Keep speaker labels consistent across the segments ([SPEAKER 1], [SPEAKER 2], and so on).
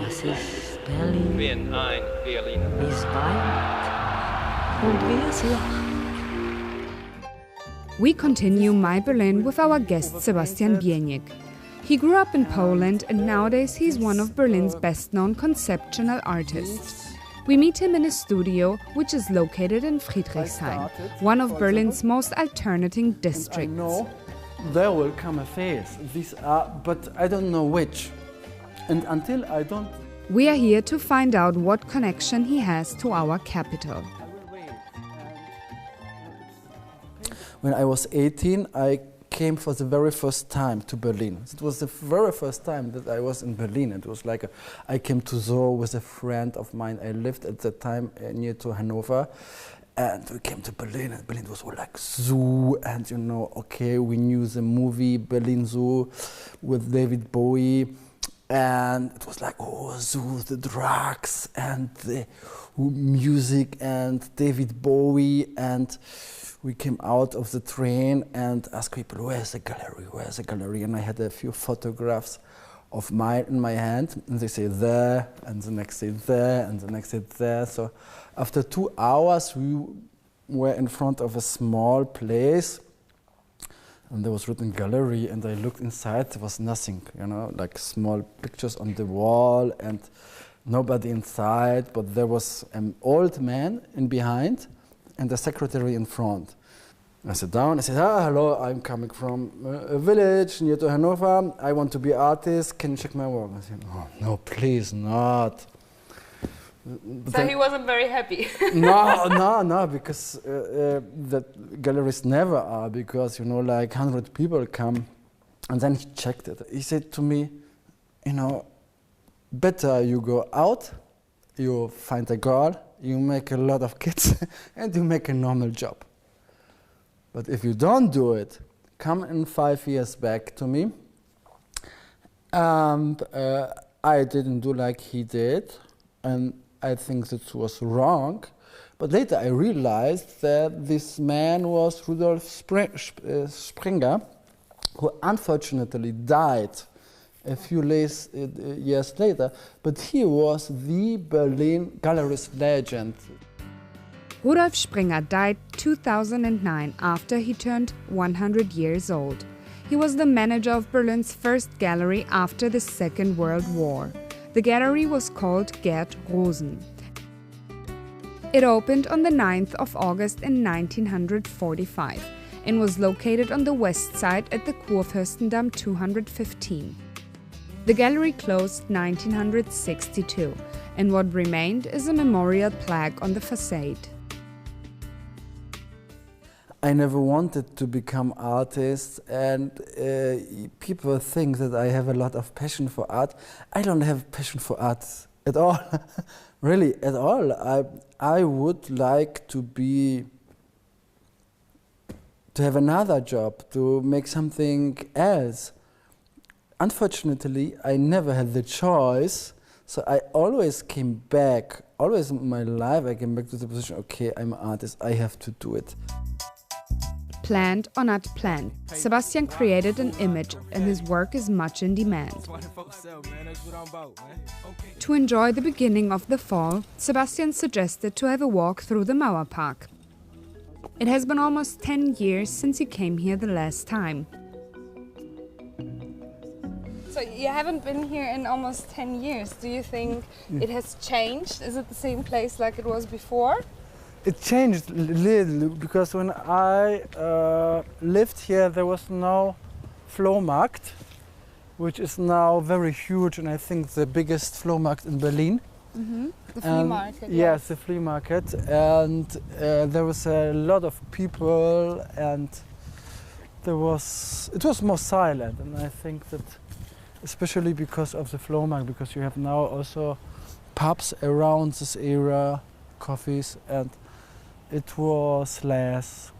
[SPEAKER 1] Das ist Berlin.
[SPEAKER 2] Bin ein Berliner.
[SPEAKER 1] Ist weit und wie es lacht.
[SPEAKER 3] We continue My Berlin with our guest Sebastian Bieniek. He grew up in Poland and nowadays he's one of Berlin's best-known conceptual artists. We meet him in his studio, which is located in Friedrichshain, one of Berlin's most alternating districts.
[SPEAKER 4] I know there will come a phase. These are, but I don't know which. And until I don't...
[SPEAKER 3] We are here to find out what connection he has to our capital.
[SPEAKER 4] When I was 18, I came for the very first time to Berlin. It was the very first time that I was in Berlin. It was like I came to Zoo with a friend of mine. I lived at the time near to Hanover, and we came to Berlin. And Berlin was all like zoo, and you know, okay, we knew the movie Berlin Zoo with David Bowie, and it was like, oh, zoo, the drugs and the music and David Bowie. And we came out of the train and asked people, where's the gallery, where's the gallery? And I had a few photographs of mine in my hand, and they say there, and the next day there, and the next day there. So after 2 hours, we were in front of a small place, and there was written gallery, and I looked inside, there was nothing, you know, like small pictures on the wall, and nobody inside, but there was an old man in behind, and the secretary in front. I sat down, I said, hello, I'm coming from a village near to Hanover. I want to be an artist, can you check my work? I said, oh, no, please not.
[SPEAKER 5] So he wasn't very happy.
[SPEAKER 4] No, because the galleries never are, because, you know, like 100 people come. And then he checked it. He said to me, you know, better you go out, you find a girl, you make a lot of kids, and you make a normal job. But if you don't do it, come in 5 years back to me. And I didn't do like he did, and I think that was wrong. But later I realized that this man was Rudolf Springer, who unfortunately died a few years later, but he was the Berlin gallerist legend.
[SPEAKER 3] Rudolf Springer died 2009 after he turned 100 years old. He was the manager of Berlin's first gallery after the Second World War. The gallery was called Gerd Rosen. It opened on the 9th of August in 1945 and was located on the west side at the Kurfürstendamm 215. The gallery closed 1962, and what remained is a memorial plaque on the facade.
[SPEAKER 4] I never wanted to become artist, and people think that I have a lot of passion for art. I don't have passion for art at all, really, at all. I would like to have another job, to make something else. Unfortunately, I never had the choice, so I always came back, always in my life I came back to the position, okay, I'm an artist, I have to do it.
[SPEAKER 3] Planned or not planned, Sebastian created an image and his work is much in demand. To enjoy the beginning of the fall, Sebastian suggested to have a walk through the Mauerpark. It has been almost 10 years since he came here the last time.
[SPEAKER 5] So you haven't been here in almost 10 years. Do you think it has changed? Is it the same place like it was before?
[SPEAKER 4] It changed a little, because when I lived here there was no Flohmarkt, which is now very huge, and I think the biggest Flohmarkt in Berlin.
[SPEAKER 5] Mm-hmm. The flea market.
[SPEAKER 4] Yes, the flea market, and there was a lot of people, and it was more silent, and I think that especially because of the Flohmarkt, because you have now also pubs around this area, coffees, and it was less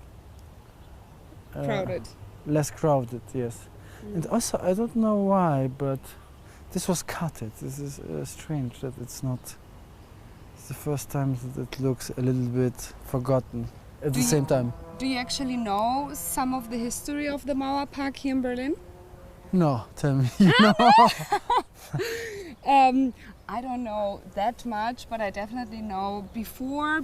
[SPEAKER 5] crowded.
[SPEAKER 4] Less crowded, yes. And also, I don't know why, but this was cutted. This is strange that it's not. It's the first time that it looks a little bit forgotten at the same time.
[SPEAKER 5] Do you actually know some of the history of the Mauerpark here in Berlin?
[SPEAKER 4] No, tell me. No.
[SPEAKER 5] I don't know that much, but I definitely know before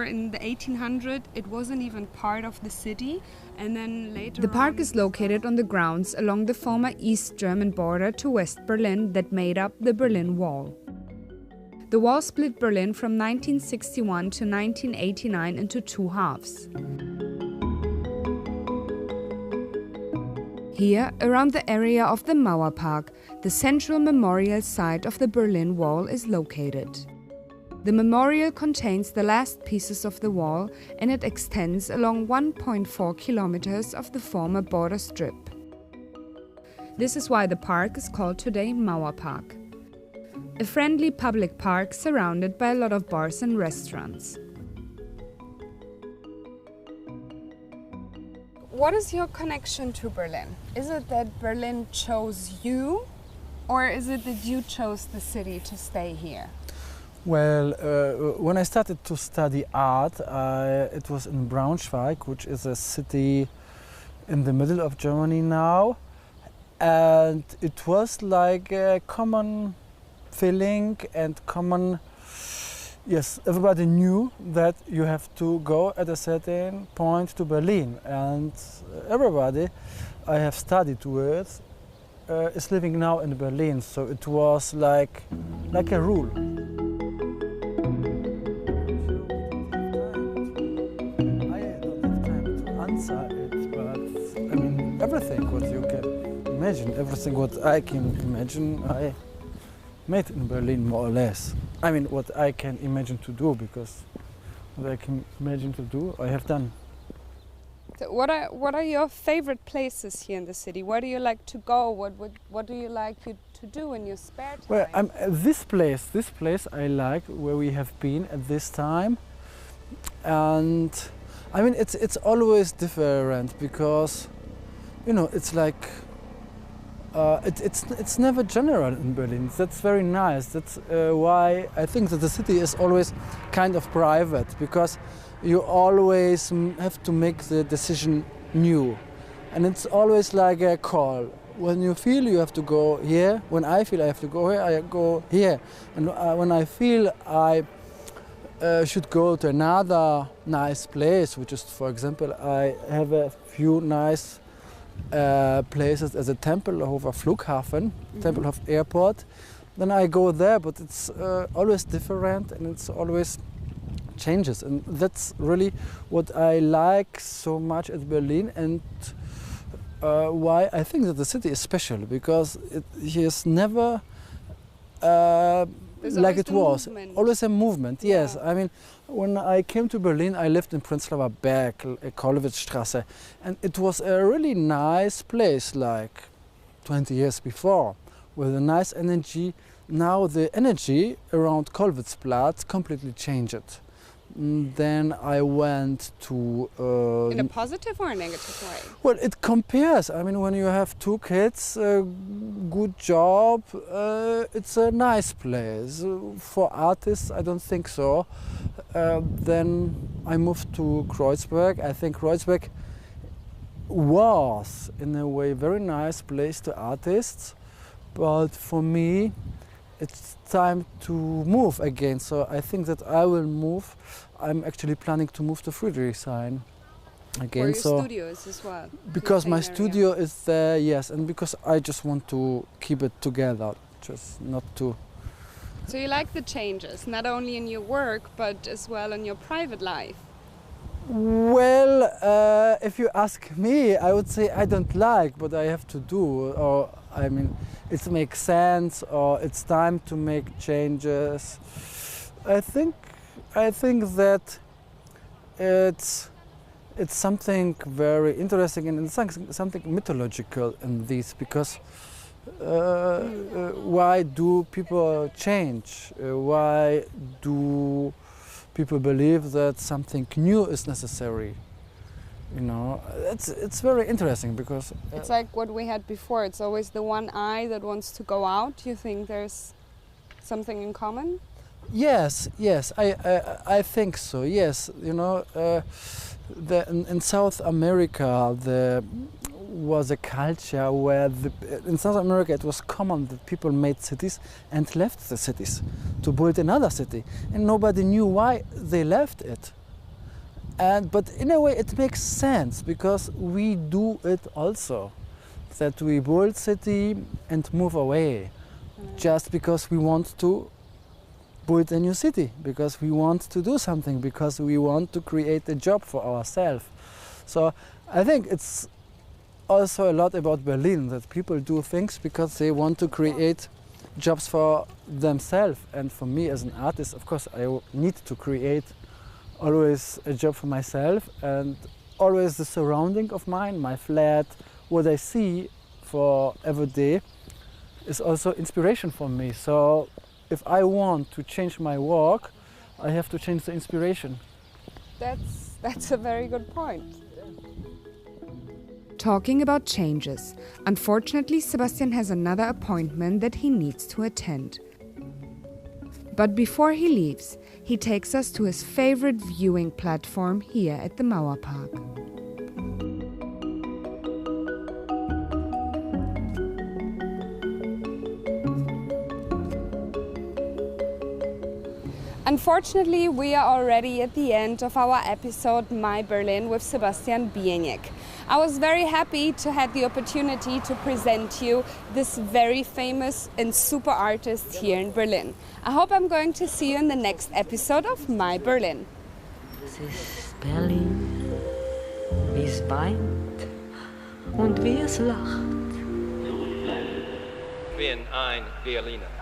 [SPEAKER 5] in the 1800s it wasn't even part of the city, and then later
[SPEAKER 3] The park
[SPEAKER 5] on
[SPEAKER 3] is located on the grounds along the former East German border to West Berlin that made up the Berlin Wall. The wall split Berlin from 1961 to 1989 into two halves. Here, around the area of the Mauerpark, the central memorial site of the Berlin Wall is located. The memorial contains the last pieces of the wall, and it extends along 1.4 kilometers of the former border strip. This is why the park is called today Mauerpark. A friendly public park surrounded by a lot of bars and restaurants.
[SPEAKER 5] What is your connection to Berlin? Is it that Berlin chose you, or is it that you chose the city to stay here?
[SPEAKER 4] Well, when I started to study art, it was in Braunschweig, which is a city in the middle of Germany now, and it was like a common feeling and common. Yes, everybody knew that you have to go at a certain point to Berlin, and everybody I have studied with is living now in Berlin, so it was like a rule. I don't have time to answer it, but I mean everything what you can imagine, everything what I can imagine, I made in Berlin more or less. I mean, what I can imagine to do, because what I can imagine to do, I have done.
[SPEAKER 5] So what are your favorite places here in the city? Where do you like to go? What do you like to do in your spare time?
[SPEAKER 4] Well, this place I like, where we have been at this time, and I mean it's always different, because you know it's like. It's never general in Berlin. That's very nice. That's why I think that the city is always kind of private, because you always have to make the decision new, and it's always like a call. When you feel you have to go here, when I feel I have to go here, I go here, and when I feel I should go to another nice place, which is, for example, I have a few nice places as a Tempelhofer Flughafen, Tempelhof Airport, then I go there, but it's always different and it's always changes, and that's really what I like so much at Berlin, and why I think that the city is special, because it is never like it was. Always a movement, yes. I mean, when I came to Berlin, I lived in Prenzlauer Berg, Kollwitzstraße, and it was a really nice place, like 20 years before, with a nice energy. Now the energy around Kollwitzplatz completely changed. Then I went to...
[SPEAKER 5] in a positive or a negative way?
[SPEAKER 4] Well, it compares. I mean, when you have two kids, a good job, it's a nice place. For artists, I don't think so. Then I moved to Kreuzberg. I think Kreuzberg was, in a way, very nice place to artists. But for me, it's time to move again, so I think that I will move. I'm actually planning to move to Friedrichshain again.
[SPEAKER 5] Where your
[SPEAKER 4] so
[SPEAKER 5] studio is as well.
[SPEAKER 4] because my
[SPEAKER 5] area.
[SPEAKER 4] studio is there, yes, and because I just want to keep it together, just not to.
[SPEAKER 5] So you like the changes, not only in your work, but as well in your private life?
[SPEAKER 4] Well, if you ask me, I would say I don't like, but I have to do, or I mean, it makes sense, or it's time to make changes. I think that it's something very interesting and it's something mythological in this, because why do people change? Why do people believe that something new is necessary? You know, it's very interesting, because
[SPEAKER 5] it's like what we had before. It's always the one eye that wants to go out. You think there's something in common?
[SPEAKER 4] Yes, I think so. Yes, you know, in South America, was a culture where in South America it was common that people made cities and left the cities to build another city, and nobody knew why they left it. But in a way it makes sense, because we do it also, that we build city and move away just because we want to build a new city, because we want to do something, because we want to create a job for ourselves. So I think it's also a lot about Berlin, that people do things because they want to create jobs for themselves. And for me as an artist, of course, I need to create always a job for myself, and always the surrounding of mine, my flat, what I see for every day is also inspiration for me. So if I want to change my work, I have to change the inspiration.
[SPEAKER 5] That's a very good point.
[SPEAKER 3] Talking about changes, unfortunately Sebastian has another appointment that he needs to attend. But before he leaves, he takes us to his favorite viewing platform here at the Mauerpark.
[SPEAKER 5] Unfortunately, we are already at the end of our episode My Berlin with Sebastian Bieniek. I was very happy to have the opportunity to present you this very famous and super artist here in Berlin. I hope I'm going to see you in the next episode of My Berlin.
[SPEAKER 1] Es ist Berlin, wie es weint und wie es lacht.
[SPEAKER 2] Ich bin ein Berliner.